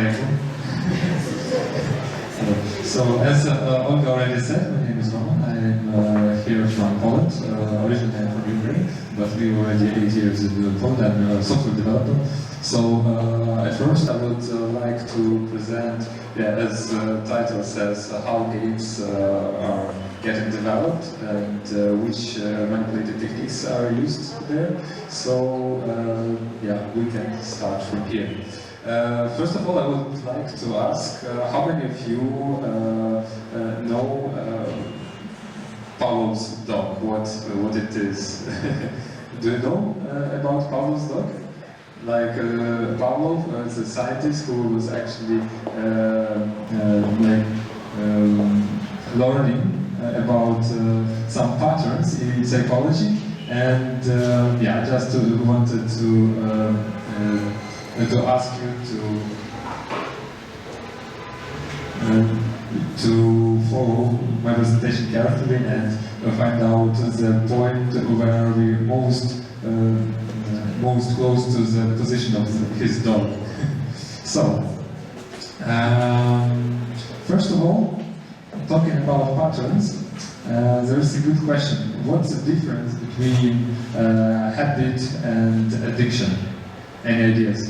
alaikum. So, as Olga already said, my name is Roman. I'm here from Poland. Originally I'm from Ukraine, but we already 8 years in Poland. I'm a software developer. So, at first I would like to present, as the title says, how games are getting developed and which manipulative techniques are used there. So, we can start from here. First of all, I would like to ask how many of you know Pavlov's dog, what it is? Do you know about Pavlov's dog? Like Pavlov is a scientist who was actually learning about some patterns in psychology, and just wanted to ask you to follow my presentation carefully and find out the point where we most close to the position of his dog. So, first of all, talking about patterns, there is a good question. What's the difference between habit and addiction? Any ideas?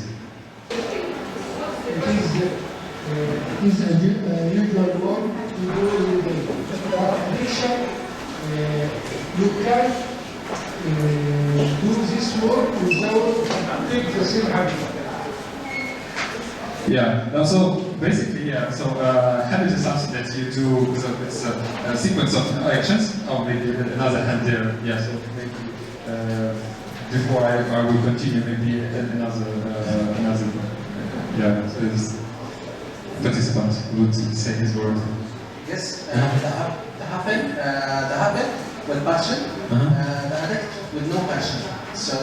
It is a usual work to do with addiction. You can do this work without taking the same habit. Yeah, so basically, habit is something that you do, so it's a sequence of actions. Oh, maybe another hand there. Yeah, so maybe before I will continue, maybe another participant would say his word. Yes, the habit with passion, the addict with no passion. So,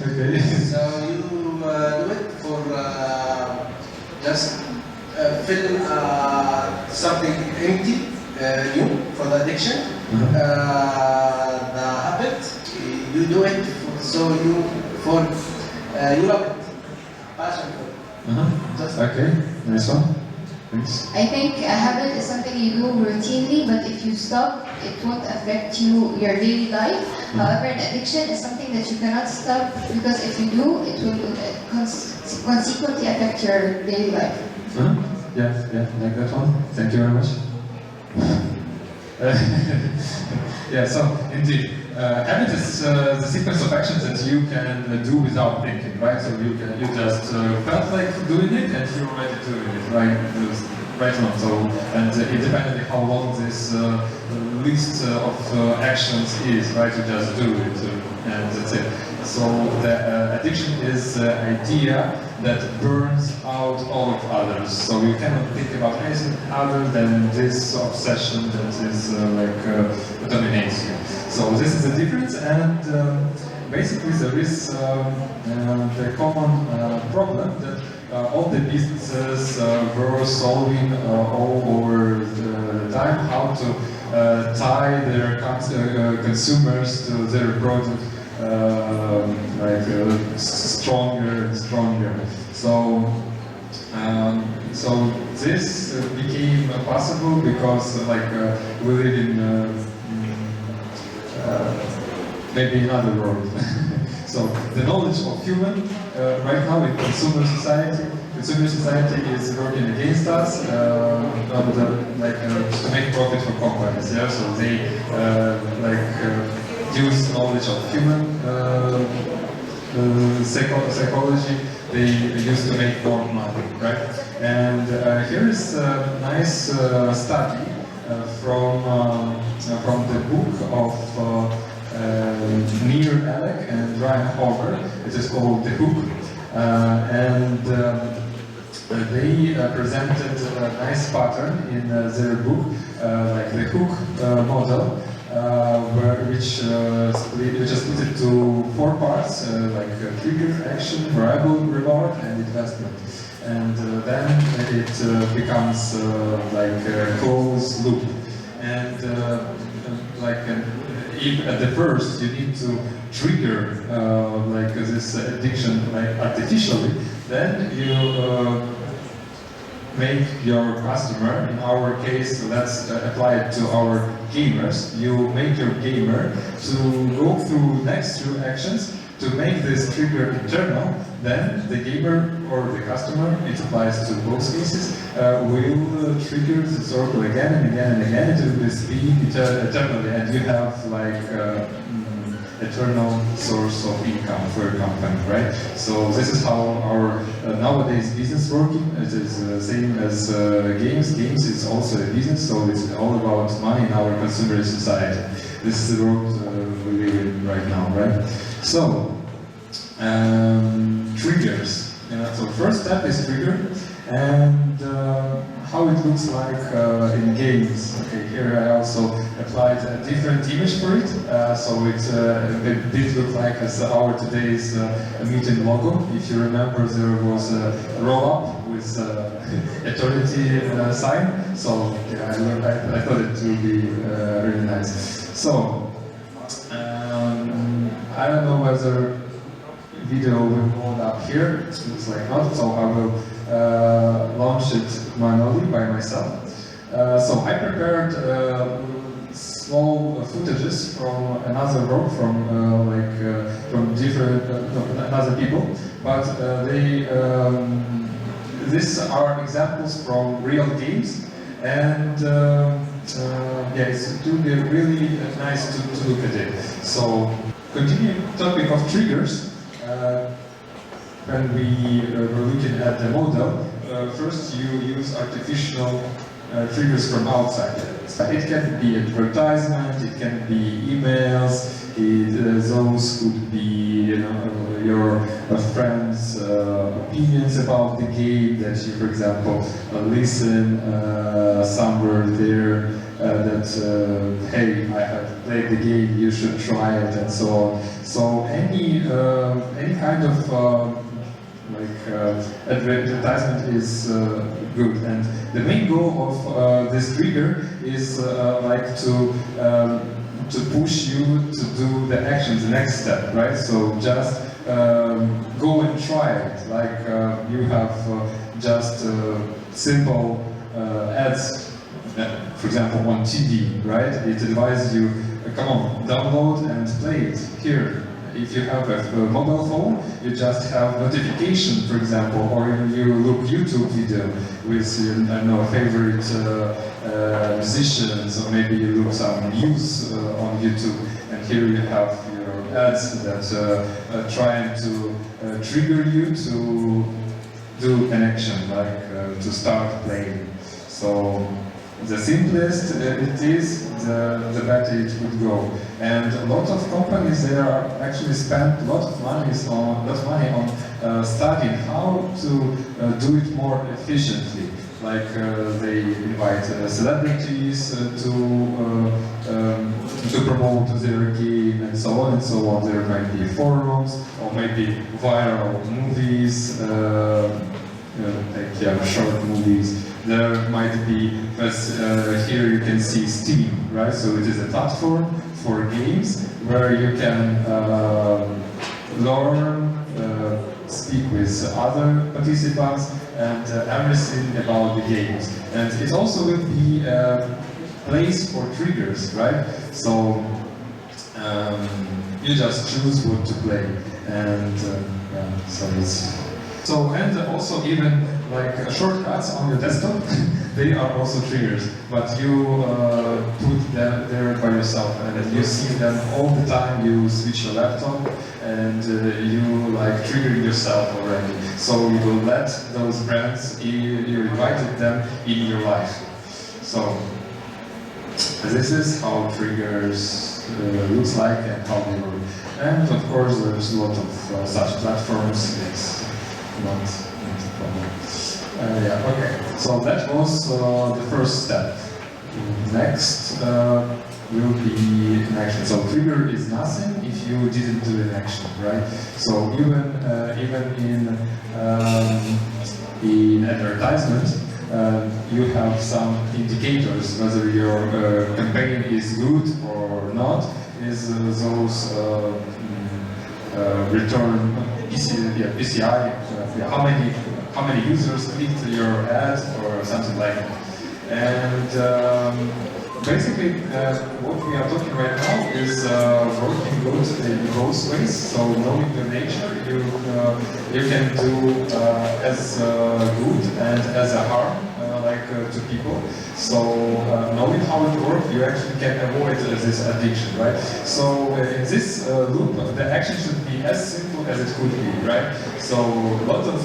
okay. So you do it for just filling something empty, new for the addiction. The habit, you do it for you love it, passion for it. Okay, nice one. Thanks. I think a habit is something you do routinely, but if you stop, it won't affect your daily life. However, an addiction is something that you cannot stop, because if you do, it will consequently affect your daily life. Yeah, like that one. Thank you very much. So indeed, habit is the sequence of actions that you can do without thinking, right? So you just felt like doing it, and you're already doing it, right? Right on. So, and independently how long this list of actions is, right? You just do it, and that's it. So the addiction is the idea that burns out all of others. So you cannot think about anything other than this obsession that is dominates you. So this is the difference, and basically there is the common problem that all the businesses were solving all over the time, how to tie their consumers to their product stronger and stronger. So this became possible because we live in maybe another world. So the knowledge of human right now in consumer society is working against us to make profit for companies. Yeah, so they use knowledge of human psychology. They used to make more money, right? And here is a nice study from the book of Nir Alec and Ryan Hover. It is called The Hook, and they presented a nice pattern in their book, the Hook model, which is split into 4 parts, trigger, action, variable, reward, and investment. And then it becomes a closed loop. And if at the first you need to trigger like this addiction like artificially, then you make your customer, in our case, let's apply it to our gamers, you make your gamer to go through next few actions to make this trigger internal, then the gamer or the customer, it applies to both cases, will trigger the circle again and again and again. It will be spinning eternally, and you have like eternal source of income for your company, right? So this is how our nowadays business working. It is the same as games. Games is also a business, so it's all about money in our consumer society. This is the world we live in right now, right? So, triggers. So first step is trigger, and how it looks like in games. Okay, here I also applied a different image for it, so it did look like as our today's meeting logo. If you remember, there was a roll-up with eternity sign, so yeah, I thought it would be really nice. So, I don't know whether video will hold up here, it looks like not, so I will launch it manually by myself. So I prepared small footages from another work, from different another people, but these are examples from real games, and yeah, it will be really nice to look at it. So, continuing topic of triggers. When we were looking at the model, first you use artificial triggers from outside. It can be advertisement, it can be emails, those could be your friends' opinions about the game that you, for example, listen somewhere there that hey, I have played the game, you should try it, and so on. So any kind of advertisement is good, and the main goal of this trigger is like to push you to do the action, the next step, right? So just go and try it. Like you have just simple ads, for example, on TV, right? It advises you, come on, download and play it here. If you have a mobile phone, you just have notification, for example, or you look YouTube video with your, I don't know, favorite musicians, or maybe you look some news on YouTube, and here you have your ads that trying to trigger you to do an action, like to start playing. So the simplest it is, the better it would go. And a lot of companies, they are actually spend a lot of money on studying how to do it more efficiently. Like they invite celebrities to promote their game, and so on and so on. There might be forums, or maybe viral movies, like short movies. There might be, as here you can see Steam, right? So it is a platform for games where you can learn, speak with other participants, and everything about the games. And it also will be a place for triggers, right? So you just choose what to play, and yeah, so it's. So, and also even like shortcuts on your desktop, they are also triggers, but you put them there by yourself, and you see them all the time. You switch your laptop, and you like trigger yourself already. So you will let those brands, you invited them in your life. So this is how triggers looks like and how they work. And of course, there's a lot of such platforms. It's not a problem. Yeah, okay. So that was the first step. Next will be an action. So trigger is nothing if you didn't do an action, right? So even in advertisement, you have some indicators whether your campaign is good or not. Is those return PCI, how many users clicked your ad or something like that. And basically, what we are talking right now is working good in both ways. So knowing the nature, you can do as good and as a harm, to people. So knowing how it works, you actually can avoid this addiction, right? So in this loop, the action should be as simple as it could be, right? So a lot of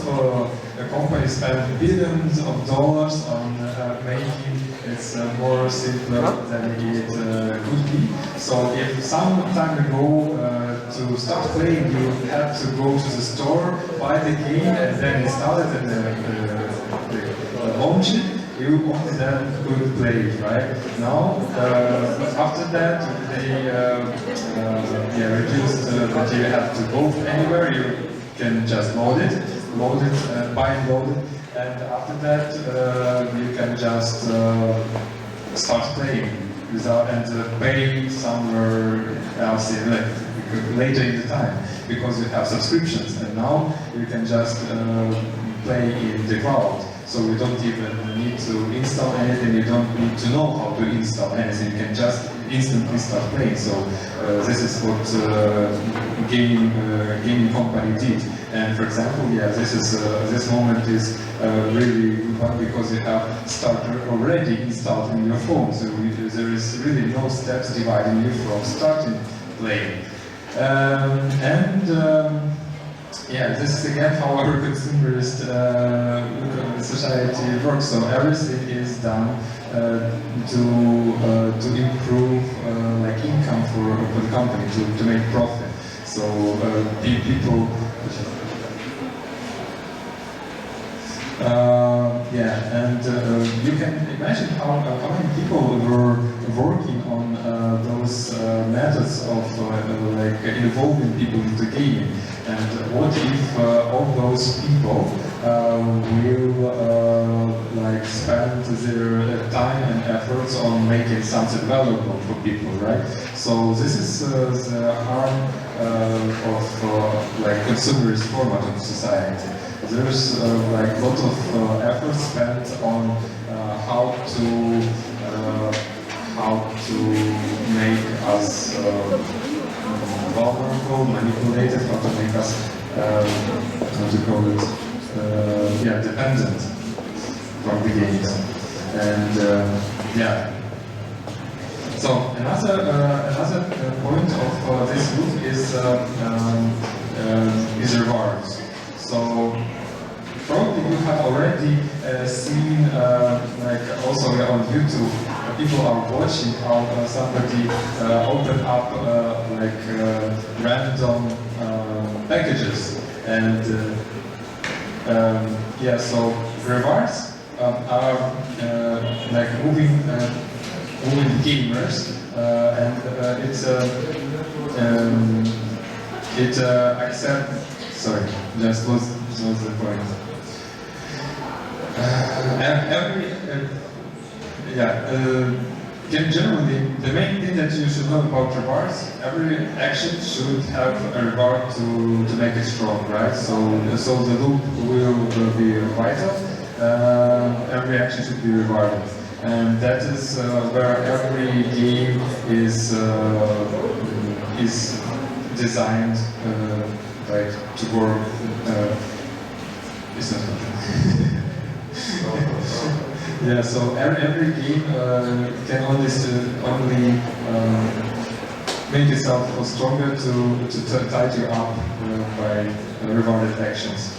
companies spend billions of dollars on making it's more simpler than it could be. So if some time ago to start playing you had to go to the store, buy the game and then install it and launch it, you only then could play it, right? Now, after that, they reduced that you have to go anywhere, you can just load it, buy and load it. And after that, you can just start playing without and pay somewhere else later in the time because you have subscriptions. And now you can just play in the cloud. So you don't even need to install anything. You don't need to know how to install anything. You can just instantly start playing. So this is what gaming company did. And for example, this moment is really good one because you have starter already installed in your phone. So there is really no steps dividing you from starting playing. This is again how our consumerist society works. So everything is done to improve income for the company, to make profit. So people. You can imagine how many people were working on those methods of involving people into gaming. And what if all those people will spend their time and efforts on making something valuable for people, right? So this is the harm of consumerist format of society. There's a lot of effort spent on how to make us vulnerable, manipulated, how to make us dependent from the games. And so another point of this loop is rewards. So probably you have already seen, also on YouTube, people are watching how somebody open up random packages, and so rewards are moving gamers, and it accepts. Sorry, just was the point. Generally, the main thing that you should know about rewards, every action should have a reward to make it strong, right? So the loop will be vital. Every action should be rewarded, and that is where every game is designed to work. It's not so every game can only make itself stronger to tide you up by rewarded actions.